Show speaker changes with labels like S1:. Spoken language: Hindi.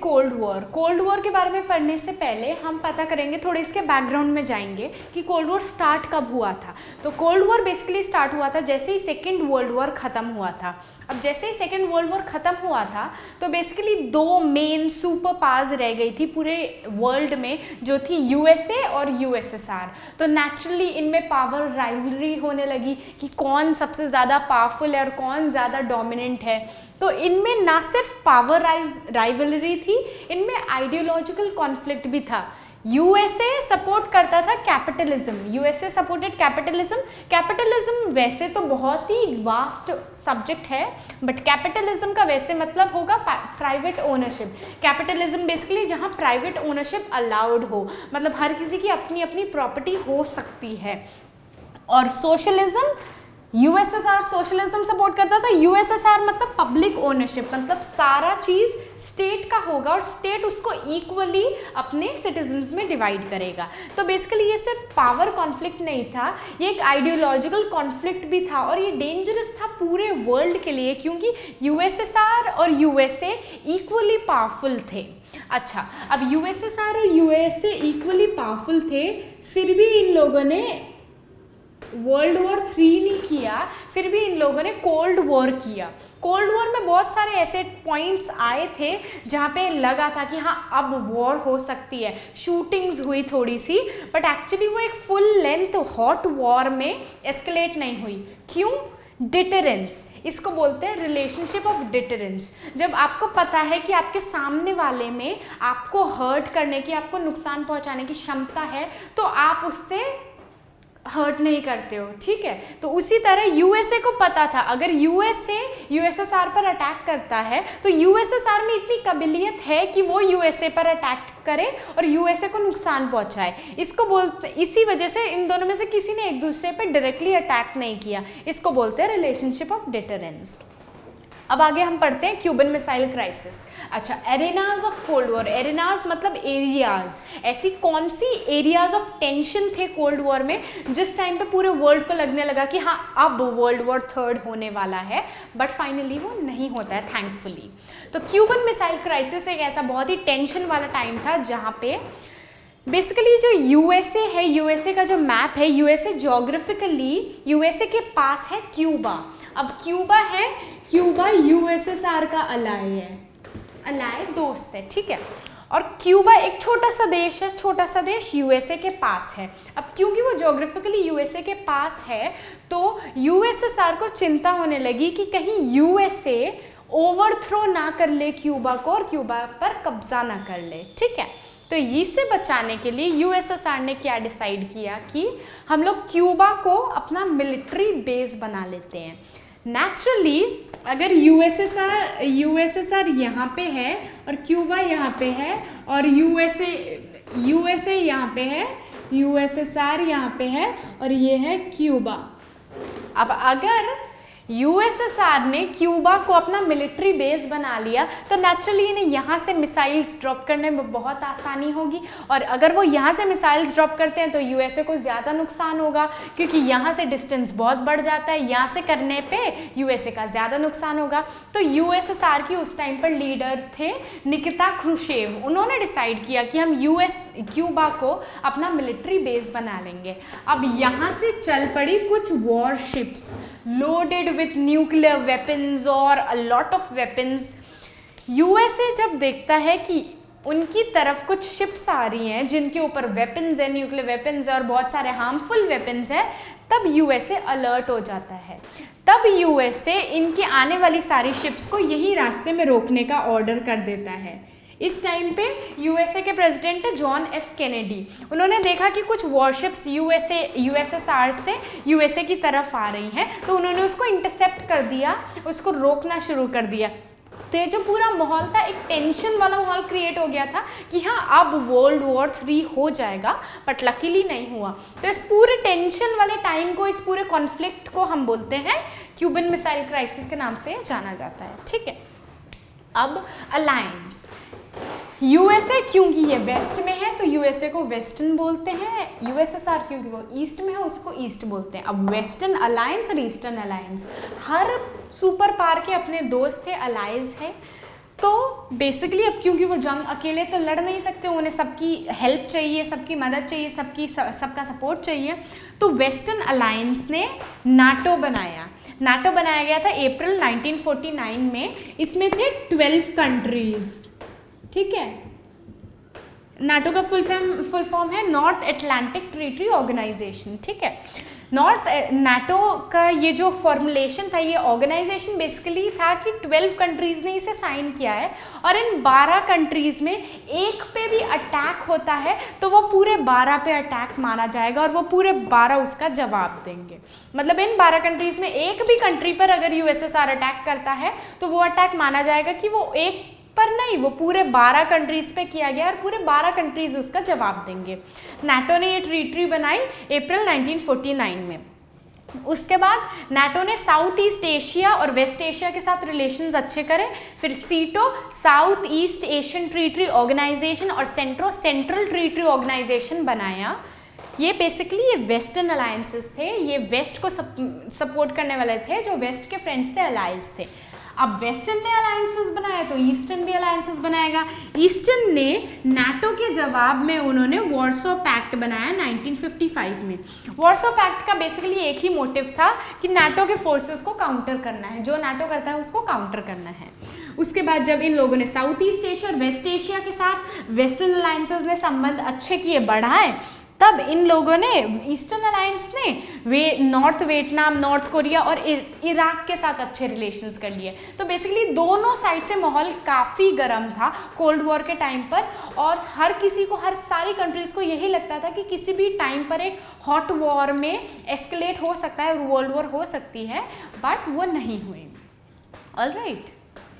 S1: Cold war. कोल्ड वॉर के बारे में पढ़ने से पहले हम पता करेंगे, थोड़े इसके बैकग्राउंड में जाएंगे कि कोल्ड वॉर स्टार्ट कब हुआ था। तो कोल्ड वॉर बेसिकली स्टार्ट हुआ था जैसे ही सेकेंड वर्ल्ड वॉर ख़त्म हुआ था। अब जैसे ही सेकेंड वर्ल्ड वॉर ख़त्म हुआ था तो बेसिकली दो मेन सुपर पावर्स रह गई थी पूरे वर्ल्ड में, जो थी यूएसए और यूएसएसआर। तो नेचुरली इनमें पावर राइवलरी होने लगी कि कौन सबसे ज़्यादा पावरफुल है और कौन ज़्यादा डोमिनेंट है। तो इनमें ना सिर्फ पावर राइवलरी थी, इनमें आइडियोलॉजिकल कॉन्फ्लिक्ट भी था। यूएसए सपोर्ट करता था capitalism, USA supported capitalism. Capitalism वैसे तो बहुत ही वास्ट सब्जेक्ट है, बट कैपिटलिज्म का वैसे मतलब होगा प्राइवेट ओनरशिप। कैपिटलिज्म बेसिकली जहाँ प्राइवेट ओनरशिप अलाउड हो, मतलब हर किसी की अपनी अपनी प्रॉपर्टी हो सकती है। और सोशलिज्म, यूएसएसआर सोशलिज्म सपोर्ट करता था। यूएसएसआर मतलब पब्लिक ओनरशिप, मतलब सारा चीज़ स्टेट का होगा और स्टेट उसको इक्वली अपने सिटीजन्स में डिवाइड करेगा। तो बेसिकली ये सिर्फ पावर कॉन्फ्लिक्ट नहीं था, ये एक आइडियोलॉजिकल कॉन्फ्लिक्ट भी था और ये डेंजरस था पूरे वर्ल्ड के लिए, क्योंकि यूएसएसआर और यूएसए इक्वली पावरफुल थे। अच्छा, अब यूएसएसआर और यूएसए इक्वली पावरफुल थे, फिर भी इन लोगों ने वर्ल्ड वॉर 3 नहीं किया, फिर भी इन लोगों ने कोल्ड वॉर किया। कोल्ड वॉर में बहुत सारे ऐसे पॉइंट्स आए थे जहाँ पे लगा था कि हाँ अब वॉर हो सकती है, शूटिंग्स हुई थोड़ी सी, बट एक्चुअली वो एक फुल लेंथ हॉट वॉर में एस्केलेट नहीं हुई। क्यों? डिटरेंस, इसको बोलते हैं रिलेशनशिप ऑफ डिटरेंस। जब आपको पता है कि आपके सामने वाले में आपको हर्ट करने की, आपको नुकसान पहुँचाने की क्षमता है, तो आप उससे हर्ट नहीं करते हो, ठीक है। तो उसी तरह यूएसए को पता था अगर यूएसए यूएसएसआर पर अटैक करता है तो यूएसएसआर में इतनी काबिलियत है कि वो यूएसए पर अटैक करे और यूएसए को नुकसान पहुंचाए। इसको बोलते, इसी वजह से इन दोनों में से किसी ने एक दूसरे पर डायरेक्टली अटैक नहीं किया। इसको बोलते हैं रिलेशनशिप ऑफ डिटरेंस। अब आगे हम पढ़ते हैं क्यूबन मिसाइल क्राइसिस। अच्छा, arenas of cold war. Arenas मतलब एरियाज, ऐसी कौन सी एरियाज ऑफ टेंशन थे कोल्ड वॉर में जिस टाइम पे पूरे वर्ल्ड को लगने लगा कि हाँ अब वर्ल्ड वॉर 3 होने वाला है, बट फाइनली वो नहीं होता है थैंकफुली। तो क्यूबन मिसाइल क्राइसिस एक ऐसा बहुत ही टेंशन वाला टाइम था जहाँ पे बेसिकली जो यूएसए है, यूएसए का जो मैप है, यूएसए ज्योग्राफिकली यूएसए के पास है क्यूबा। अब क्यूबा है, क्यूबा यूएसएसआर का अलाय है, अलाय दोस्त है, ठीक है। और क्यूबा एक छोटा सा देश है, छोटा सा देश यूएसए के पास है। अब क्योंकि वो ज्योग्राफिकली यूएसए के पास है तो यूएसएसआर को चिंता होने लगी कि कहीं यूएसए ओवरथ्रो ना कर ले क्यूबा को और क्यूबा पर कब्जा ना कर ले, ठीक है। तो इससे बचाने के लिए यूएसएसआर ने क्या डिसाइड किया कि हम लोग क्यूबा को अपना मिलिट्री बेस बना लेते हैं। नेचुरली अगर यूएसएसआर यहाँ पे है और क्यूबा यहाँ पे है और यूएसए यहाँ पे है, यूएसएसआर यहाँ पे है और ये है क्यूबा। अब अगर यूएसएसआर ने क्यूबा को अपना मिलिट्री बेस बना लिया तो नेचुरली इन्हें यहाँ से मिसाइल्स ड्रॉप करने में बहुत आसानी होगी, और अगर वो यहाँ से मिसाइल्स ड्रॉप करते हैं तो यूएसए को ज़्यादा नुकसान होगा क्योंकि यहाँ से डिस्टेंस बहुत बढ़ जाता है, यहाँ से करने पे यूएसए का ज़्यादा नुकसान होगा। तो यूएसएसआर की उस टाइम पर लीडर थे निकिता क्रुश्चेव, उन्होंने डिसाइड किया कि हम क्यूबा को अपना मिलिट्री बेस बना लेंगे। अब यहाँ से चल पड़ी कुछ warships loaded with nuclear weapons और a lot of weapons। USA जब देखता है कि उनकी तरफ कुछ शिप्स आ रही हैं जिनके ऊपर वेपन्स है, न्यूक्लियर वेपन्स और बहुत सारे हार्मफुल वेपन्स है, तब यूएसए अलर्ट हो जाता है। तब यूएसए इनकी आने वाली सारी शिप्स को यही रास्ते में रोकने का ऑर्डर कर देता है। इस टाइम पे यूएसए के प्रेसिडेंट है जॉन एफ कैनेडी। उन्होंने देखा कि कुछ वॉरशिप्स यूएसएसआर से यूएसए की तरफ आ रही हैं, तो उन्होंने उसको इंटरसेप्ट कर दिया, उसको रोकना शुरू कर दिया। तो ये जो पूरा माहौल था, एक टेंशन वाला माहौल क्रिएट हो गया था कि हाँ अब वर्ल्ड वॉर 3 हो जाएगा, बट लकीली नहीं हुआ। तो इस पूरे टेंशन वाले टाइम को, इस पूरे कॉन्फ्लिक्ट को हम बोलते हैं क्यूबन मिसाइल क्राइसिस के नाम से जाना जाता है, ठीक है। अब अलायंस, यूएसए क्योंकि ये वेस्ट में है तो यूएसए को वेस्टर्न बोलते हैं, यूएसएसआर क्योंकि वो ईस्ट में है उसको ईस्ट बोलते हैं। अब वेस्टर्न अलायंस और ईस्टर्न अलायंस, हर सुपर पावर के अपने दोस्त थे, अलाइज है। तो बेसिकली अब क्योंकि वो जंग अकेले तो लड़ नहीं सकते, उन्हें सबकी हेल्प चाहिए, सबकी मदद चाहिए, सबका सपोर्ट चाहिए, तो वेस्टर्न अलायंस ने नाटो बनाया। नाटो बनाया गया था अप्रैल 1949 में। इसमें थे 12 कंट्रीज, ठीक है। नाटो का फुल फॉर्म है नॉर्थ अटलांटिक ट्रीटी ऑर्गेनाइजेशन, ठीक है। नाटो का ये जो फॉर्मुलेशन था, ये ऑर्गेनाइजेशन बेसिकली था कि 12 कंट्रीज ने इसे साइन किया है, और इन 12 कंट्रीज में एक पे भी अटैक होता है तो वो पूरे 12 पे अटैक माना जाएगा और वो पूरे 12 उसका जवाब देंगे। मतलब इन 12 कंट्रीज में एक भी कंट्री पर अगर यूएसएसआर अटैक करता है तो वो अटैक माना जाएगा कि वो एक पर नहीं, वो पूरे 12 कंट्रीज पे किया गया और पूरे 12 कंट्रीज उसका जवाब देंगे। नाटो ने ये ट्रीटी बनाई अप्रैल 1949 में। उसके बाद नाटो ने साउथ ईस्ट एशिया और वेस्ट एशिया के साथ रिलेशंस अच्छे करे। फिर SEATO South East Asian Treaty Organisation और सेंट्रल ट्रीटी ऑर्गेनाइजेशन बनाया। ये बेसिकली ये वेस्टर्न अलायंसेस थे, ये वेस्ट को सपोर्ट करने वाले थे, जो वेस्ट के फ्रेंड्स थे, अलाइज थे। अब वेस्टर्न ने अलायंसेस बनाया तो ईस्टर्न भी अलायंसेस बनाएगा। ईस्टर्न ने नाटो के जवाब में उन्होंने वॉर्सो पैक्ट बनाया 1955 में। वॉर्सो पैक्ट का बेसिकली एक ही मोटिव था कि नाटो के फोर्सेस को काउंटर करना है, जो नाटो करता है उसको काउंटर करना है। उसके बाद जब इन लोगों ने साउथ ईस्ट एशिया और वेस्ट एशिया के साथ वेस्टर्न अलायंसेस ने संबंध अच्छे किए, बढ़ाए, तब इन लोगों ने, ईस्टर्न अलायंस ने नॉर्थ वियतनाम, नॉर्थ कोरिया और इराक के साथ अच्छे रिलेशंस कर लिए। तो बेसिकली दोनों साइड से माहौल काफ़ी गर्म था कोल्ड वॉर के टाइम पर, और हर किसी को, हर सारी कंट्रीज को यही लगता था कि किसी भी टाइम पर एक हॉट वॉर में एस्केलेट हो सकता है, वर्ल्ड वॉर हो सकती है, बट वो नहीं हुई। ऑलराइट।